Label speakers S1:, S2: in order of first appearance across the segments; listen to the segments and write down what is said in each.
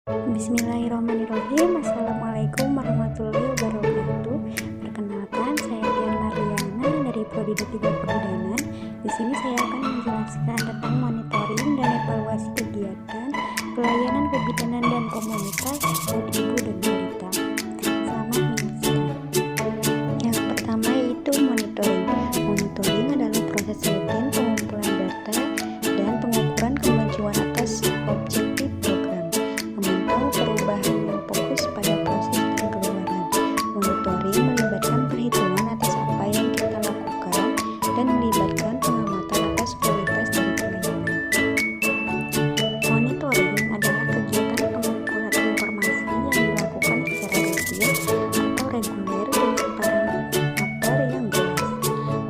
S1: Bismillahirrahmanirrahim. Assalamualaikum warahmatullahi wabarakatuh. Perkenalkan, saya Dian Mariana dari Prodi D3 Kebidanan. Di sini saya akan menjelaskan tentang monitoring dan evaluasi kegiatan pelayanan kebidanan dan komunitas buat ibu dan balita. Selamat menyaksikan. Yang pertama yaitu monitoring. Monitoring adalah proses rutin pengumpulan data dan pengukuran kemajuan atas objektif program. Memantau perubahan yang fokus pada proses dan keluaran. Monitoring melibatkan perhitungan atas apa yang kita lakukan dan melibatkan pengamatan atas kualitas dan pelayanan. Monitoring adalah kegiatan pengumpulan informasi yang dilakukan secara rutin atau reguler dengan parameter yang jelas.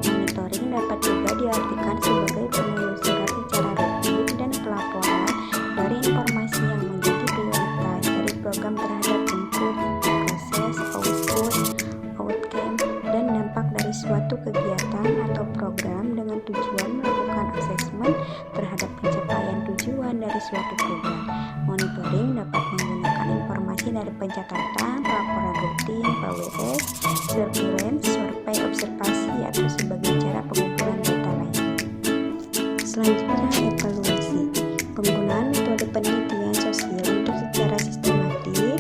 S1: Monitoring dapat juga diartikan sebagai penelusuran secara rutin dan pelaporan dari informasi yang menjadi prioritas dari program terhadap input, proses, output, outcome, dan dampak dari suatu kegiatan atau program dengan tujuan melakukan asesmen terhadap pencapaian tujuan dari suatu program. Monitoring dapat menggunakan informasi dari pencatatan, pelaporan rutin, PWS, surveillance, survei observasi, atau sebagai cara pengumpulan data lainnya. Selanjutnya, evaluasi. Penggunaan metode penelitian sosial untuk secara sistematik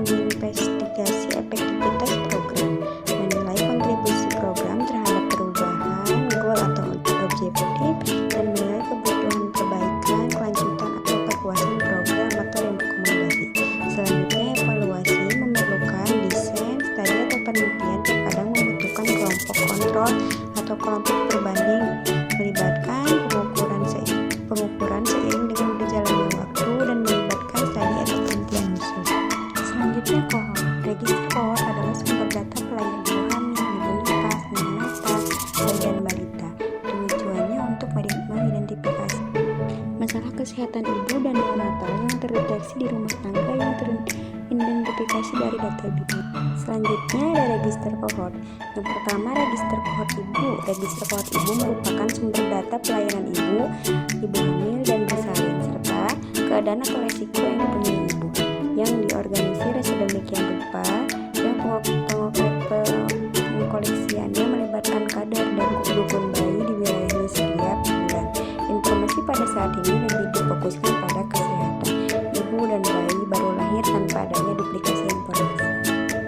S1: menginvestigasi efektivitas program, menilai kontribusi program terhadap perubahan goal atau objektif, dan menilai kebutuhan perbaikan, kelanjutan, atau perluasan program atau rekomendasi. Selanjutnya, evaluasi memerlukan desain, studi atau penelitian terkadang membutuhkan kelompok kontrol atau kelompok perbanding, melibatkan pengukuran seiring dengan berjalannya waktu dan melibatkan studi atau penelitian khusus. Selanjutnya, kohort. Register kohort adalah sumber data pelayanan ibu hamil, ibu nifas, neonatal, bayi dan balita. Tujuannya untuk mengidentifikasi masalah kesehatan ibu dan neonatal yang terdeteksi di rumah tangga yang teridentifikasi dari data bidan. Selanjutnya ada register kohort. Yang pertama, register kohort ibu. Register kohort ibu merupakan sumber data pelayanan ibu hamil dan bersalin, serta keadaan atau resiko yang dipunyai ibu, yang diorganisir sedemikian rupa yang pengkoleksiannya melibatkan kader dan dukun bayi di wilayahnya setiap bulan. Informasi pada saat ini lebih difokuskan pada kesehatan ibu dan bayi baru lahir tanpa adanya duplikasi informasi.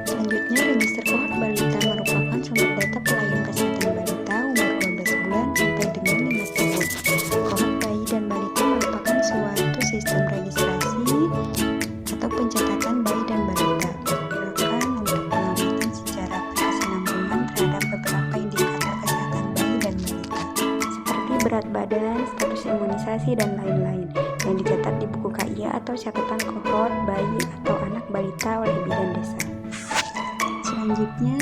S1: Selanjutnya, register kohort balita merupakan sumber data pelayanan kesehatan balita umur 12 bulan sampai dengan 5 tahun. Kohort bayi dan balita merupakan suatu sistem registrasi atau pencatatan bayi dan balita digunakan untuk pengamatan secara berkesinambungan terhadap beberapa indikator kesehatan bayi dan balita seperti berat badan, status imunisasi, dan lain-lain yang dicatat di buku KIA atau catatan kohort bayi atau anak balita oleh bidan desa. Selanjutnya,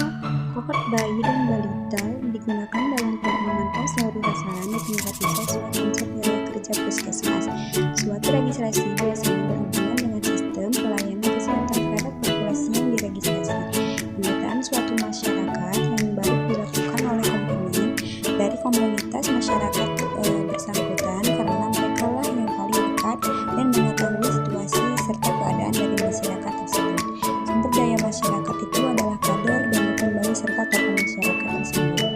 S1: kohort bayi dan balita digunakan dalam memantau seluruh sasaran di tingkat desa sesuai konsep wilayah kerja puskesmas. Suatu registrasi biasanya berhubungan dengan sistem pelayanan kesehatan terhadap populasi yang diregistrasi. Pendataan suatu masyarakat yang baru dilakukan oleh komponen dari komunitas masyarakat bersangkutan karena mereka lah yang paling dekat dan mengetahui situasi serta keadaan dari masyarakat tersebut. Sumber daya masyarakat itu adalah kader dan dukun bayi serta tokoh masyarakat tersebut.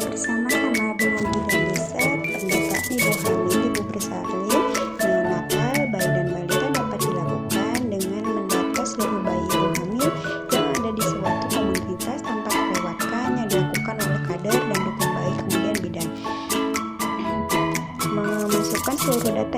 S1: Bersama-sama dengan bidan desa, pendataan ibu hamil, ibu bersalin, neonatal, bayi dan balita dapat dilakukan dengan mendata seluruh bayi ibu hamil yang ada di suatu komunitas tanpa terlewatkan yang dilakukan oleh kader dan dukun bayi kemudian bidan. Memasukkan seluruh data